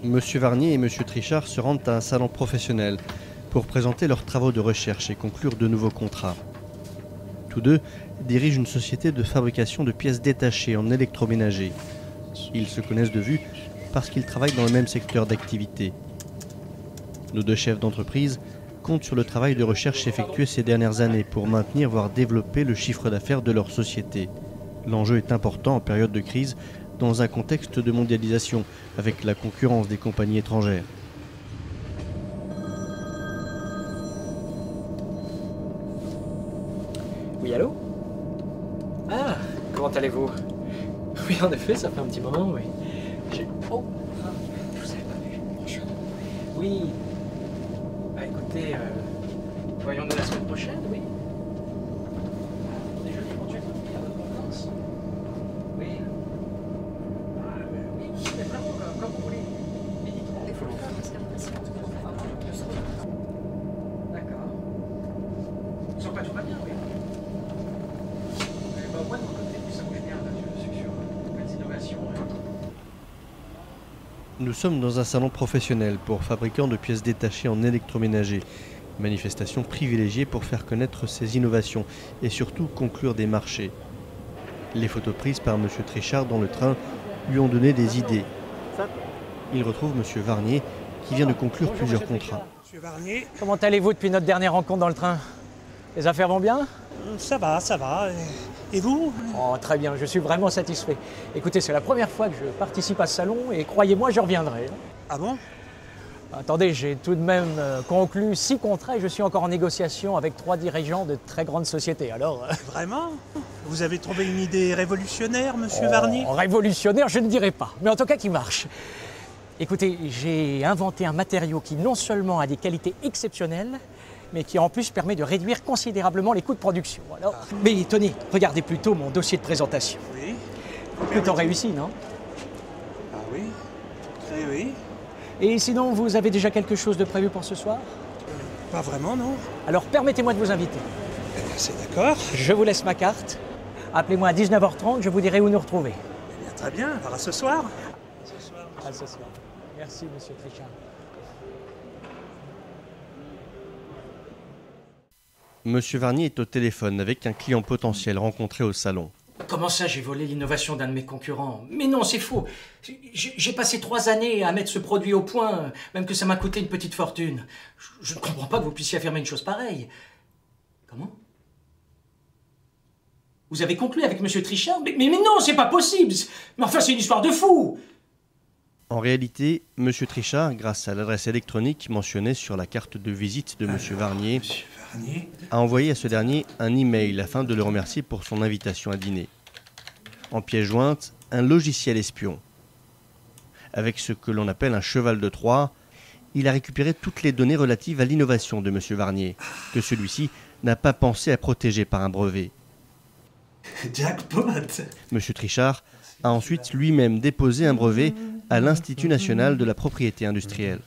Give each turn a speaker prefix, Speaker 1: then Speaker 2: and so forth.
Speaker 1: Monsieur Varnier et Monsieur Trichard se rendent à un salon professionnel pour présenter leurs travaux de recherche et conclure de nouveaux contrats. Tous deux dirigent une société de fabrication de pièces détachées en électroménager. Ils se connaissent de vue parce qu'ils travaillent dans le même secteur d'activité. Nos deux chefs d'entreprise comptent sur le travail de recherche effectué ces dernières années pour maintenir voire développer le chiffre d'affaires de leur société. L'enjeu est important en période de crise dans un contexte de mondialisation avec la concurrence des compagnies étrangères.
Speaker 2: Oui, allô? Ah, comment allez-vous? Oui, en effet, ça fait un petit moment, oui. Oh, je vous avais pas vu. Bonjour. Oui. Bah écoutez, voyons-nous la semaine prochaine, oui. Déjà, éventuellement, il y a votre vacances. Oui. Ah, oui, mais vraiment, comme vous voulez. Mais dites-moi, il faut le faire. D'accord. Sans pas tout va bien, oui. Moi, de mon côté, ça bouge bien, là. Je suis sur de nouvelles innovations.
Speaker 1: Nous sommes dans un salon professionnel pour fabricants de pièces détachées en électroménager. Manifestation privilégiée pour faire connaître ces innovations et surtout conclure des marchés. Les photos prises par M. Trichard dans le train lui ont donné des idées. Il retrouve M. Varnier qui vient de conclure plusieurs contrats.
Speaker 3: Monsieur Varnier.
Speaker 2: Comment allez-vous depuis notre dernière rencontre dans le train? Les affaires vont bien?
Speaker 3: Ça va, ça va. Et vous?
Speaker 2: Oh, très bien, je suis vraiment satisfait. Écoutez, c'est la première fois que je participe à ce salon et croyez-moi, je reviendrai.
Speaker 3: Ah bon?
Speaker 2: Attendez, j'ai tout de même conclu 6 contrats et je suis encore en négociation avec 3 dirigeants de très grandes sociétés. Alors,
Speaker 3: Vraiment? Vous avez trouvé une idée révolutionnaire, monsieur Varnier?
Speaker 2: révolutionnaire, je ne dirais pas, mais en tout cas qui marche. Écoutez, j'ai inventé un matériau qui non seulement a des qualités exceptionnelles, mais qui en plus permet de réduire considérablement les coûts de production. Alors, mais tenez, regardez plutôt mon dossier de présentation.
Speaker 3: Oui.
Speaker 2: Plutôt réussi, non?
Speaker 3: Ah oui? Eh oui.
Speaker 2: Et sinon, vous avez déjà quelque chose de prévu pour ce soir?
Speaker 3: Pas vraiment, non?
Speaker 2: Alors permettez-moi de vous inviter.
Speaker 3: C'est d'accord.
Speaker 2: Je vous laisse ma carte. Appelez-moi à 19h30, je vous dirai où nous retrouver.
Speaker 3: Eh bien, très bien. Alors à ce soir?
Speaker 2: À ce soir. Merci, monsieur Trichard.
Speaker 1: Monsieur Varnier est au téléphone avec un client potentiel rencontré au salon.
Speaker 2: Comment ça, j'ai volé l'innovation d'un de mes concurrents? Mais non, c'est faux. J'ai passé 3 années à mettre ce produit au point, même que ça m'a coûté une petite fortune. Je ne comprends pas que vous puissiez affirmer une chose pareille. Comment? Vous avez conclu avec monsieur Trichard? Mais non, c'est pas possible! Mais enfin, c'est une histoire de fou!
Speaker 1: En réalité, M. Trichard, grâce à l'adresse électronique mentionnée sur la carte de visite de M. Varnier, a envoyé à ce dernier un email afin de le remercier pour son invitation à dîner. En pièce jointe, un logiciel espion. Avec ce que l'on appelle un cheval de Troie, il a récupéré toutes les données relatives à l'innovation de M. Varnier, que celui-ci n'a pas pensé à protéger par un brevet.
Speaker 3: Jackpot!
Speaker 1: M. Trichard a ensuite lui-même déposé un brevet à l'Institut national de la propriété industrielle.